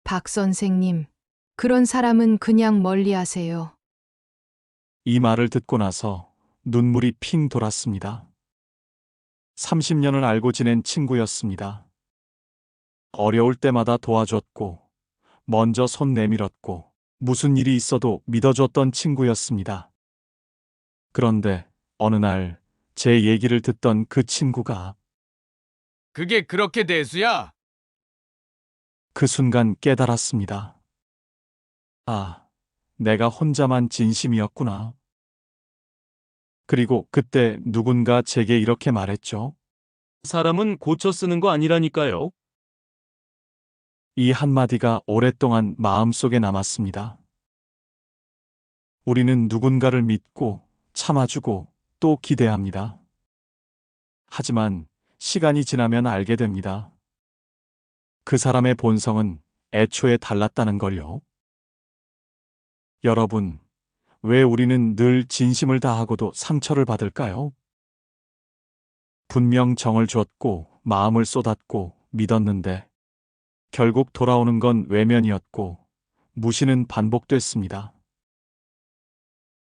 박 선생님, 그런 사람은 그냥 멀리 하세요. 이 말을 듣고 나서 눈물이 핑 돌았습니다. 30년을 알고 지낸 친구였습니다. 어려울 때마다 도와줬고, 먼저 손 내밀었고, 무슨 일이 있어도 믿어줬던 친구였습니다. 그런데 어느 날 제 얘기를 듣던 그 친구가 그게 그렇게 대수야? 그 순간 깨달았습니다. 아, 내가 혼자만 진심이었구나. 그리고 그때 누군가 제게 이렇게 말했죠. 사람은 고쳐 쓰는 거 아니라니까요. 이 한마디가 오랫동안 마음속에 남았습니다. 우리는 누군가를 믿고 참아주고 또 기대합니다. 하지만 시간이 지나면 알게 됩니다. 그 사람의 본성은 애초에 달랐다는 걸요. 여러분, 왜 우리는 늘 진심을 다하고도 상처를 받을까요? 분명 정을 줬고 마음을 쏟았고 믿었는데 결국 돌아오는 건 외면이었고 무시는 반복됐습니다.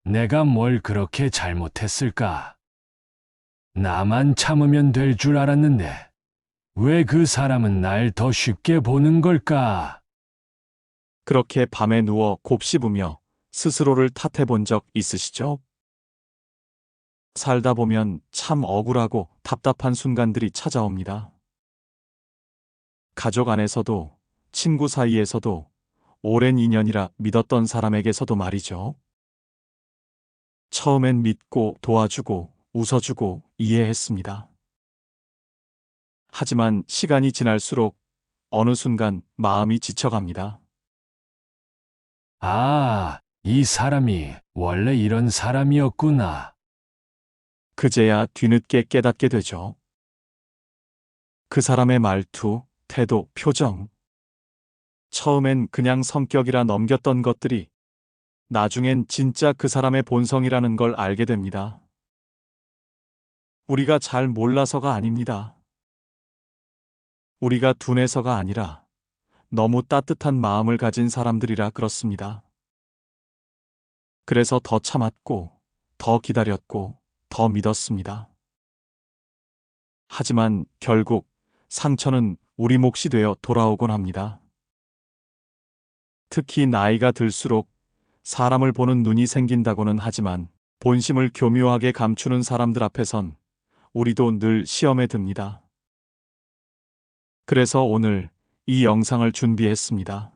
내가 뭘 그렇게 잘못했을까? 나만 참으면 될 줄 알았는데, 왜 그 사람은 날 더 쉽게 보는 걸까? 그렇게 밤에 누워 곱씹으며 스스로를 탓해 본 적 있으시죠? 살다 보면 참 억울하고 답답한 순간들이 찾아옵니다. 가족 안에서도, 친구 사이에서도, 오랜 인연이라 믿었던 사람에게서도 말이죠. 처음엔 믿고 도와주고 웃어주고 이해했습니다. 하지만 시간이 지날수록 어느 순간 마음이 지쳐갑니다. 아, 이 사람이 원래 이런 사람이었구나. 그제야 뒤늦게 깨닫게 되죠. 그 사람의 말투, 태도, 표정. 처음엔 그냥 성격이라 넘겼던 것들이 나중엔 진짜 그 사람의 본성이라는 걸 알게 됩니다. 우리가 잘 몰라서가 아닙니다. 우리가 둔해서가 아니라 너무 따뜻한 마음을 가진 사람들이라 그렇습니다. 그래서 더 참았고, 더 기다렸고, 더 믿었습니다. 하지만 결국 상처는 우리 몫이 되어 돌아오곤 합니다. 특히 나이가 들수록 사람을 보는 눈이 생긴다고는 하지만 본심을 교묘하게 감추는 사람들 앞에선 우리도 늘 시험에 듭니다. 그래서 오늘 이 영상을 준비했습니다.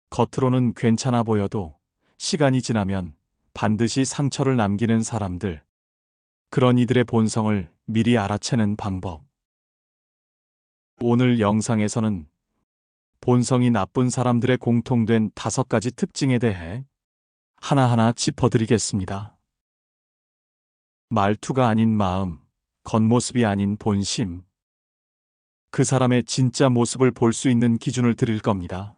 겉으로는 괜찮아 보여도 시간이 지나면 반드시 상처를 남기는 사람들, 그런 이들의 본성을 미리 알아채는 방법. 오늘 영상에서는 본성이 나쁜 사람들의 공통된 5가지 특징에 대해 하나하나 짚어드리겠습니다. 말투가 아닌 마음, 겉모습이 아닌 본심. 그 사람의 진짜 모습을 볼 수 있는 기준을 드릴 겁니다.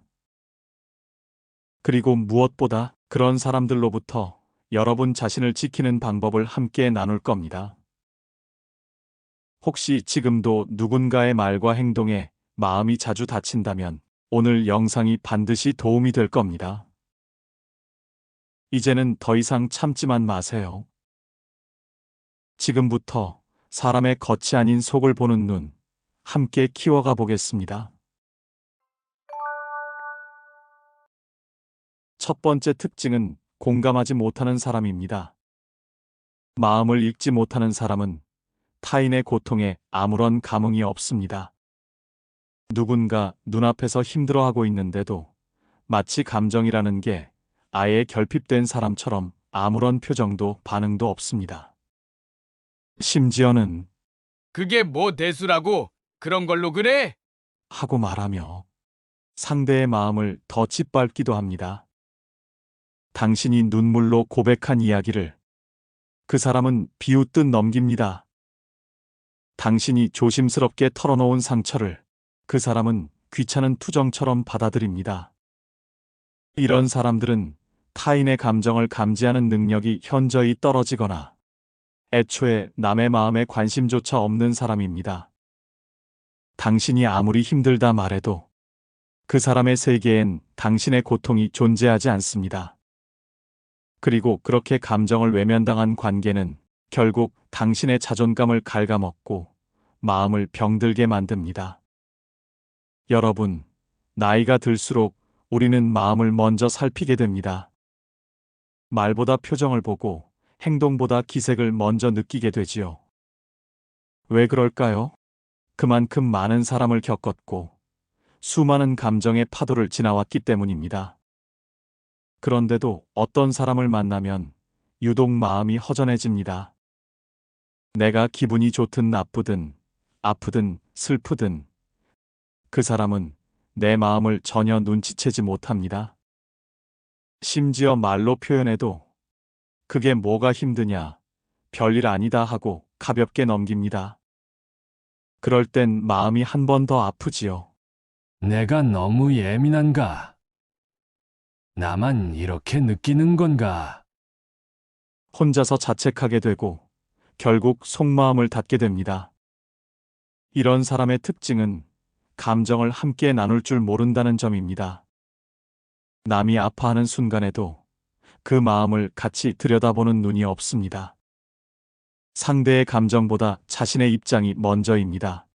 그리고 무엇보다 그런 사람들로부터 여러분 자신을 지키는 방법을 함께 나눌 겁니다. 혹시 지금도 누군가의 말과 행동에 마음이 자주 다친다면 오늘 영상이 반드시 도움이 될 겁니다. 이제는 더 이상 참지만 마세요. 지금부터 사람의 겉이 아닌 속을 보는 눈, 함께 키워가 보겠습니다. 첫 번째 특징은 공감하지 못하는 사람입니다. 마음을 읽지 못하는 사람은 타인의 고통에 아무런 감흥이 없습니다. 누군가 눈앞에서 힘들어하고 있는데도 마치 감정이라는 게 아예 결핍된 사람처럼 아무런 표정도 반응도 없습니다. 심지어는 그게 뭐 대수라고? 그런 걸로 그래? 하고 말하며 상대의 마음을 더 짓밟기도 합니다. 당신이 눈물로 고백한 이야기를 그 사람은 비웃듯 넘깁니다. 당신이 조심스럽게 털어놓은 상처를 그 사람은 귀찮은 투정처럼 받아들입니다. 이런 사람들은 타인의 감정을 감지하는 능력이 현저히 떨어지거나 애초에 남의 마음에 관심조차 없는 사람입니다. 당신이 아무리 힘들다 말해도 그 사람의 세계엔 당신의 고통이 존재하지 않습니다. 그리고 그렇게 감정을 외면당한 관계는 결국 당신의 자존감을 갉아먹고 마음을 병들게 만듭니다. 여러분, 나이가 들수록 우리는 마음을 먼저 살피게 됩니다. 말보다 표정을 보고 행동보다 기색을 먼저 느끼게 되지요. 왜 그럴까요? 그만큼 많은 사람을 겪었고 수많은 감정의 파도를 지나왔기 때문입니다. 그런데도 어떤 사람을 만나면 유독 마음이 허전해집니다. 내가 기분이 좋든 나쁘든 아프든 슬프든 그 사람은 내 마음을 전혀 눈치채지 못합니다. 심지어 말로 표현해도 그게 뭐가 힘드냐, 별일 아니다 하고 가볍게 넘깁니다. 그럴 땐 마음이 한 번 더 아프지요. 내가 너무 예민한가? 나만 이렇게 느끼는 건가? 혼자서 자책하게 되고 결국 속마음을 닫게 됩니다. 이런 사람의 특징은 감정을 함께 나눌 줄 모른다는 점입니다. 남이 아파하는 순간에도 그 마음을 같이 들여다보는 눈이 없습니다. 상대의 감정보다 자신의 입장이 먼저입니다.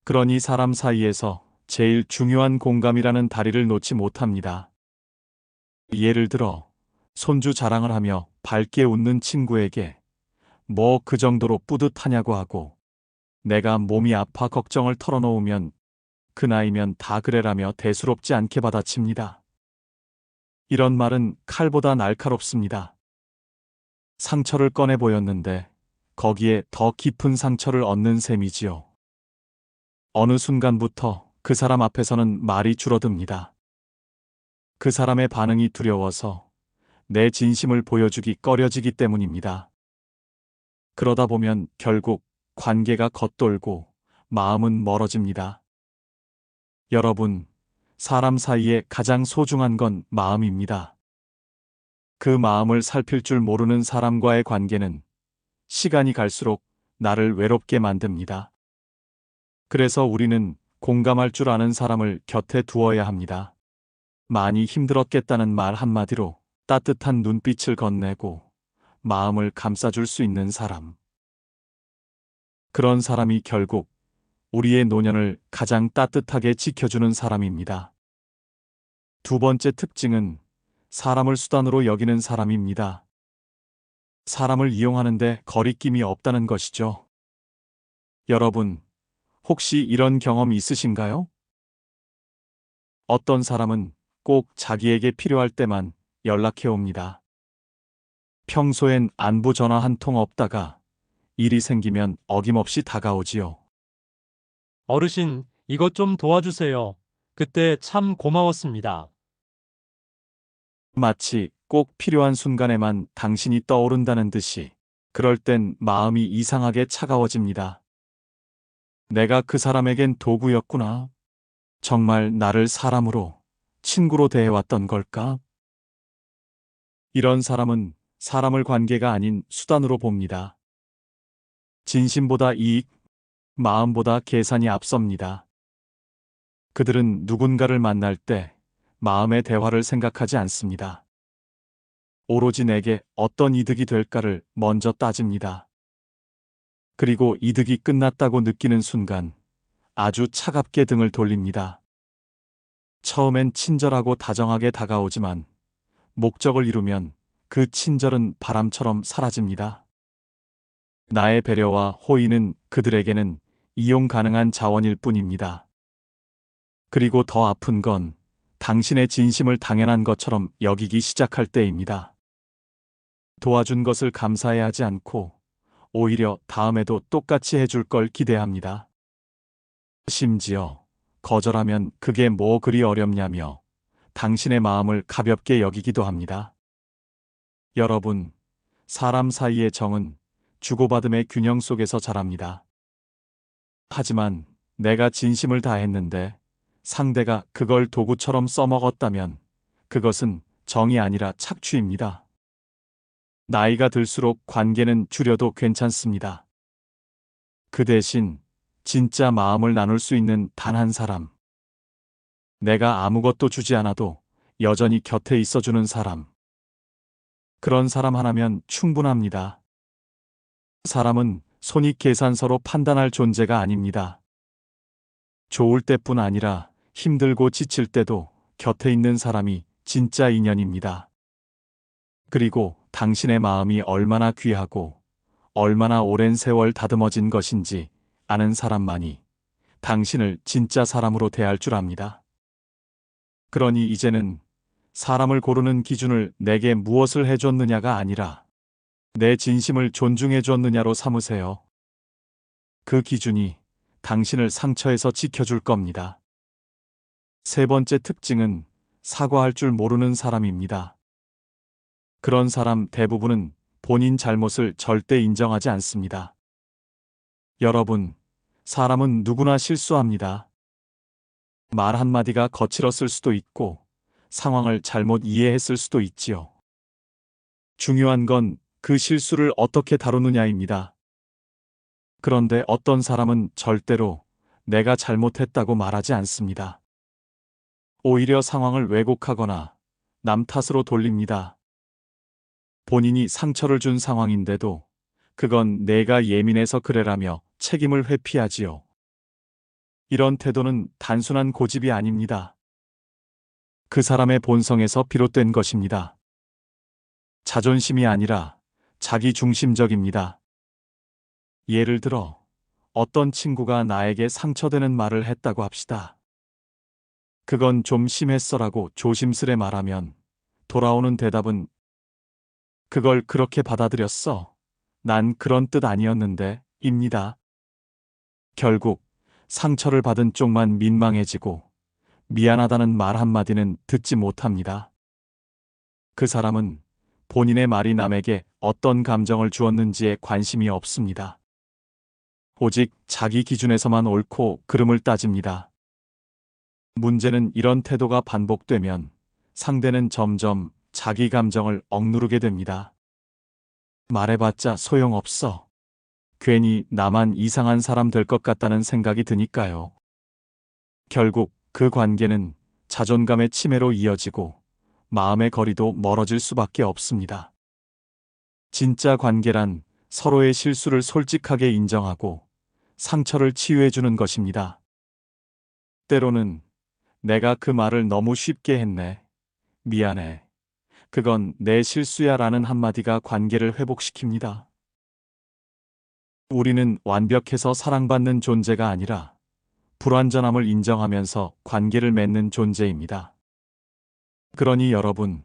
그러니 사람 사이에서 제일 중요한 공감이라는 다리를 놓지 못합니다. 예를 들어 손주 자랑을 하며 밝게 웃는 친구에게 뭐 그 정도로 뿌듯하냐고 하고 내가 몸이 아파 걱정을 털어놓으면 그 나이면 다 그래라며 대수롭지 않게 받아칩니다. 이런 말은 칼보다 날카롭습니다. 상처를 꺼내 보였는데 거기에 더 깊은 상처를 얻는 셈이지요. 어느 순간부터 그 사람 앞에서는 말이 줄어듭니다. 그 사람의 반응이 두려워서 내 진심을 보여주기 꺼려지기 때문입니다. 그러다 보면 결국 관계가 겉돌고 마음은 멀어집니다. 여러분, 사람 사이에 가장 소중한 건 마음입니다. 그 마음을 살필 줄 모르는 사람과의 관계는 시간이 갈수록 나를 외롭게 만듭니다. 그래서 우리는 공감할 줄 아는 사람을 곁에 두어야 합니다. 많이 힘들었겠다는 말 한마디로 따뜻한 눈빛을 건네고 마음을 감싸줄 수 있는 사람. 그런 사람이 결국 우리의 노년을 가장 따뜻하게 지켜주는 사람입니다. 두 번째 특징은 사람을 수단으로 여기는 사람입니다. 사람을 이용하는데 거리낌이 없다는 것이죠. 여러분, 혹시 이런 경험 있으신가요? 어떤 사람은 꼭 자기에게 필요할 때만 연락해 옵니다. 평소엔 안부 전화 한 통 없다가 일이 생기면 어김없이 다가오지요. 어르신, 이것 좀 도와주세요. 그때 참 고마웠습니다. 마치 꼭 필요한 순간에만 당신이 떠오른다는 듯이 그럴 땐 마음이 이상하게 차가워집니다. 내가 그 사람에겐 도구였구나. 정말 나를 사람으로, 친구로 대해왔던 걸까? 이런 사람은 사람을 관계가 아닌 수단으로 봅니다. 진심보다 이익, 마음보다 계산이 앞섭니다. 그들은 누군가를 만날 때 마음의 대화를 생각하지 않습니다. 오로지 내게 어떤 이득이 될까를 먼저 따집니다. 그리고 이득이 끝났다고 느끼는 순간 아주 차갑게 등을 돌립니다. 처음엔 친절하고 다정하게 다가오지만 목적을 이루면 그 친절은 바람처럼 사라집니다. 나의 배려와 호의는 그들에게는 이용 가능한 자원일 뿐입니다. 그리고 더 아픈 건 당신의 진심을 당연한 것처럼 여기기 시작할 때입니다. 도와준 것을 감사해 하지 않고 오히려 다음에도 똑같이 해줄 걸 기대합니다. 심지어 거절하면 그게 뭐 그리 어렵냐며 당신의 마음을 가볍게 여기기도 합니다. 여러분, 사람 사이의 정은 주고받음의 균형 속에서 자랍니다. 하지만 내가 진심을 다했는데 상대가 그걸 도구처럼 써먹었다면 그것은 정이 아니라 착취입니다. 나이가 들수록 관계는 줄여도 괜찮습니다. 그 대신 진짜 마음을 나눌 수 있는 단 한 사람, 내가 아무것도 주지 않아도 여전히 곁에 있어주는 사람. 그런 사람 하나면 충분합니다. 사람은 손익계산서로 판단할 존재가 아닙니다. 좋을 때뿐 아니라 힘들고 지칠 때도 곁에 있는 사람이 진짜 인연입니다. 그리고 당신의 마음이 얼마나 귀하고 얼마나 오랜 세월 다듬어진 것인지 아는 사람만이 당신을 진짜 사람으로 대할 줄 압니다. 그러니 이제는 사람을 고르는 기준을 내게 무엇을 해줬느냐가 아니라 내 진심을 존중해줬느냐로 삼으세요. 그 기준이 당신을 상처에서 지켜줄 겁니다. 세 번째 특징은 사과할 줄 모르는 사람입니다. 그런 사람 대부분은 본인 잘못을 절대 인정하지 않습니다. 여러분, 사람은 누구나 실수합니다. 말 한마디가 거칠었을 수도 있고 상황을 잘못 이해했을 수도 있지요. 중요한 건 그 실수를 어떻게 다루느냐입니다. 그런데 어떤 사람은 절대로 내가 잘못했다고 말하지 않습니다. 오히려 상황을 왜곡하거나 남 탓으로 돌립니다. 본인이 상처를 준 상황인데도 그건 내가 예민해서 그래라며 책임을 회피하지요. 이런 태도는 단순한 고집이 아닙니다. 그 사람의 본성에서 비롯된 것입니다. 자존심이 아니라 자기 중심적입니다. 예를 들어 어떤 친구가 나에게 상처되는 말을 했다고 합시다. 그건 좀 심했어라고 조심스레 말하면 돌아오는 대답은 그걸 그렇게 받아들였어. 난 그런 뜻 아니었는데 입니다. 결국 상처를 받은 쪽만 민망해지고 미안하다는 말 한마디는 듣지 못합니다. 그 사람은 본인의 말이 남에게 어떤 감정을 주었는지에 관심이 없습니다. 오직 자기 기준에서만 옳고 그름을 따집니다. 문제는 이런 태도가 반복되면 상대는 점점 자기 감정을 억누르게 됩니다. 말해봤자 소용없어. 괜히 나만 이상한 사람 될 것 같다는 생각이 드니까요. 결국 그 관계는 자존감의 침해로 이어지고 마음의 거리도 멀어질 수밖에 없습니다. 진짜 관계란 서로의 실수를 솔직하게 인정하고 상처를 치유해주는 것입니다. 때로는 내가 그 말을 너무 쉽게 했네. 미안해. 그건 내 실수야 라는 한마디가 관계를 회복시킵니다. 우리는 완벽해서 사랑받는 존재가 아니라 불완전함을 인정하면서 관계를 맺는 존재입니다. 그러니 여러분,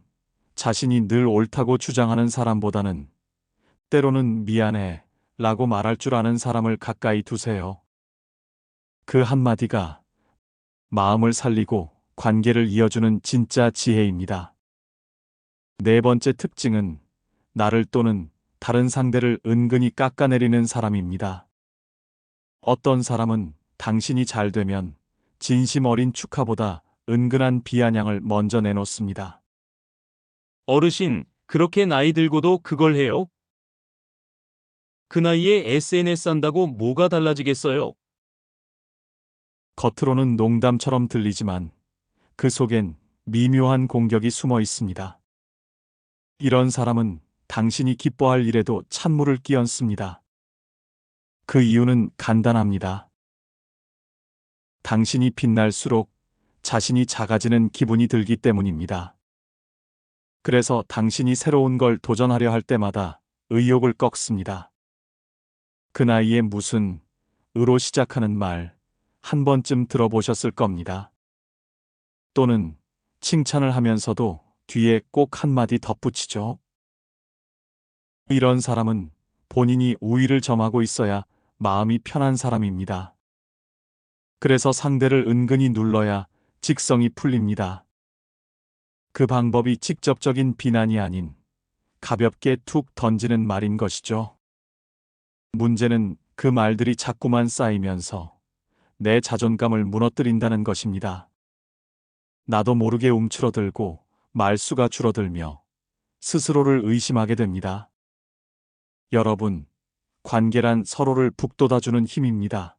자신이 늘 옳다고 주장하는 사람보다는 때로는 미안해 라고 말할 줄 아는 사람을 가까이 두세요. 그 한마디가 마음을 살리고 관계를 이어주는 진짜 지혜입니다. 네 번째 특징은 나를 또는 다른 상대를 은근히 깎아내리는 사람입니다. 어떤 사람은 당신이 잘 되면 진심 어린 축하보다 은근한 비아냥을 먼저 내놓습니다. 어르신, 그렇게 나이 들고도 그걸 해요? 그 나이에 SNS 한다고 뭐가 달라지겠어요? 겉으로는 농담처럼 들리지만 그 속엔 미묘한 공격이 숨어 있습니다. 이런 사람은 당신이 기뻐할 일에도 찬물을 끼얹습니다. 그 이유는 간단합니다. 당신이 빛날수록 자신이 작아지는 기분이 들기 때문입니다. 그래서 당신이 새로운 걸 도전하려 할 때마다 의욕을 꺾습니다. 그 나이에 무슨 으로 시작하는 말 한 번쯤 들어보셨을 겁니다. 또는 칭찬을 하면서도 뒤에 꼭 한마디 덧붙이죠. 이런 사람은 본인이 우위를 점하고 있어야 마음이 편한 사람입니다. 그래서 상대를 은근히 눌러야 직성이 풀립니다. 그 방법이 직접적인 비난이 아닌 가볍게 툭 던지는 말인 것이죠. 문제는 그 말들이 자꾸만 쌓이면서 내 자존감을 무너뜨린다는 것입니다. 나도 모르게 움츠러들고 말수가 줄어들며 스스로를 의심하게 됩니다. 여러분, 관계란 서로를 북돋아주는 힘입니다.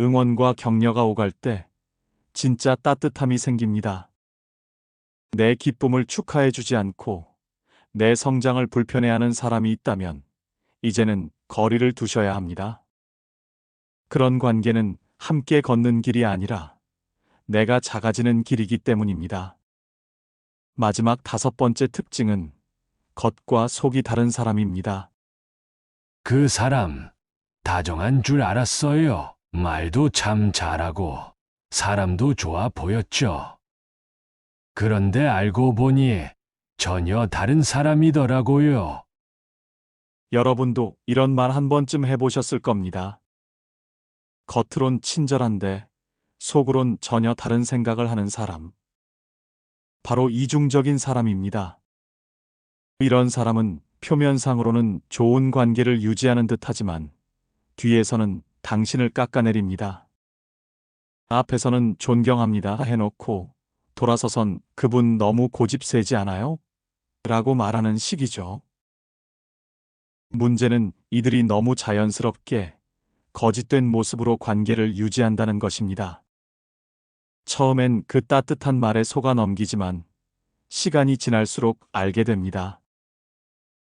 응원과 격려가 오갈 때 진짜 따뜻함이 생깁니다. 내 기쁨을 축하해주지 않고 내 성장을 불편해하는 사람이 있다면 이제는 거리를 두셔야 합니다. 그런 관계는 함께 걷는 길이 아니라 내가 작아지는 길이기 때문입니다. 마지막 5번째 특징은 겉과 속이 다른 사람입니다. 그 사람 다정한 줄 알았어요. 말도 참 잘하고 사람도 좋아 보였죠. 그런데 알고 보니 전혀 다른 사람이더라고요. 여러분도 이런 말 한 번쯤 해보셨을 겁니다. 겉으론 친절한데 속으론 전혀 다른 생각을 하는 사람. 바로 이중적인 사람입니다. 이런 사람은 표면상으로는 좋은 관계를 유지하는 듯하지만 뒤에서는 당신을 깎아내립니다. 앞에서는 존경합니다 해놓고 돌아서선 그분 너무 고집세지 않아요? 라고 말하는 식이죠. 문제는 이들이 너무 자연스럽게 거짓된 모습으로 관계를 유지한다는 것입니다. 처음엔 그 따뜻한 말에 속아 넘기지만 시간이 지날수록 알게 됩니다.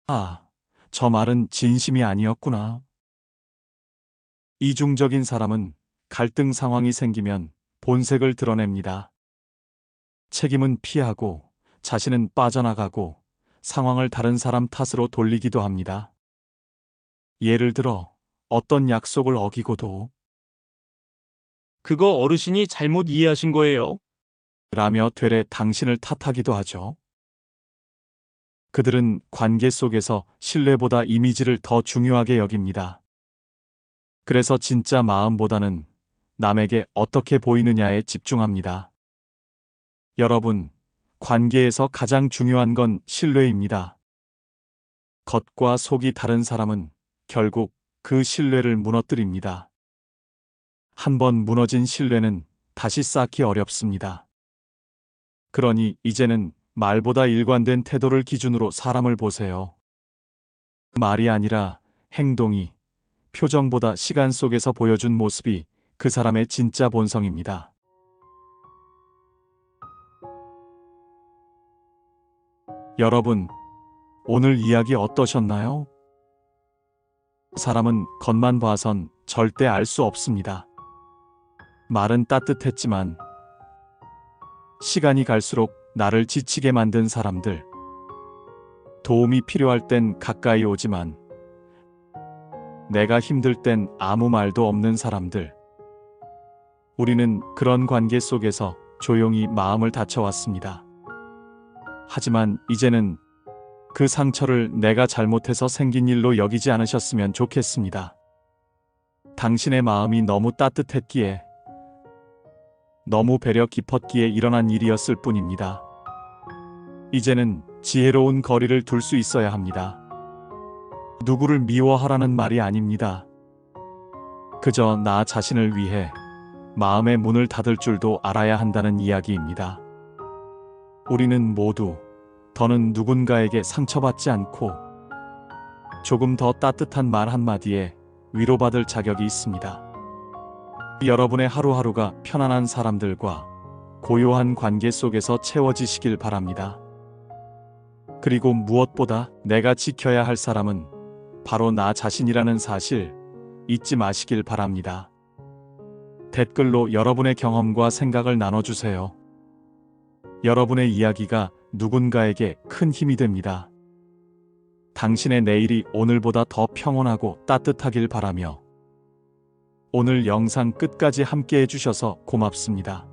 아, 저 말은 진심이 아니었구나. 이중적인 사람은 갈등 상황이 생기면 본색을 드러냅니다. 책임은 피하고 자신은 빠져나가고 상황을 다른 사람 탓으로 돌리기도 합니다. 예를 들어 어떤 약속을 어기고도 그거 어르신이 잘못 이해하신 거예요. 라며 되레 당신을 탓하기도 하죠. 그들은 관계 속에서 신뢰보다 이미지를 더 중요하게 여깁니다. 그래서 진짜 마음보다는 남에게 어떻게 보이느냐에 집중합니다. 여러분, 관계에서 가장 중요한 건 신뢰입니다. 겉과 속이 다른 사람은 결국 그 신뢰를 무너뜨립니다. 한번 무너진 신뢰는 다시 쌓기 어렵습니다. 그러니 이제는 말보다 일관된 태도를 기준으로 사람을 보세요. 말이 아니라 행동이, 표정보다 시간 속에서 보여준 모습이 그 사람의 진짜 본성입니다. 여러분, 오늘 이야기 어떠셨나요? 사람은 겉만 봐선 절대 알 수 없습니다. 말은 따뜻했지만 시간이 갈수록 나를 지치게 만든 사람들. 도움이 필요할 땐 가까이 오지만 내가 힘들 땐 아무 말도 없는 사람들. 우리는 그런 관계 속에서 조용히 마음을 다쳐왔습니다. 하지만 이제는 그 상처를 내가 잘못해서 생긴 일로 여기지 않으셨으면 좋겠습니다. 당신의 마음이 너무 따뜻했기에, 너무 배려 깊었기에 일어난 일이었을 뿐입니다. 이제는 지혜로운 거리를 둘 수 있어야 합니다. 누구를 미워하라는 말이 아닙니다. 그저 나 자신을 위해 마음의 문을 닫을 줄도 알아야 한다는 이야기입니다. 우리는 모두 더는 누군가에게 상처받지 않고 조금 더 따뜻한 말 한마디에 위로받을 자격이 있습니다. 여러분의 하루하루가 편안한 사람들과 고요한 관계 속에서 채워지시길 바랍니다. 그리고 무엇보다 내가 지켜야 할 사람은 바로 나 자신이라는 사실 잊지 마시길 바랍니다. 댓글로 여러분의 경험과 생각을 나눠주세요. 여러분의 이야기가 누군가에게 큰 힘이 됩니다. 당신의 내일이 오늘보다 더 평온하고 따뜻하길 바라며 오늘 영상 끝까지 함께 해주셔서 고맙습니다.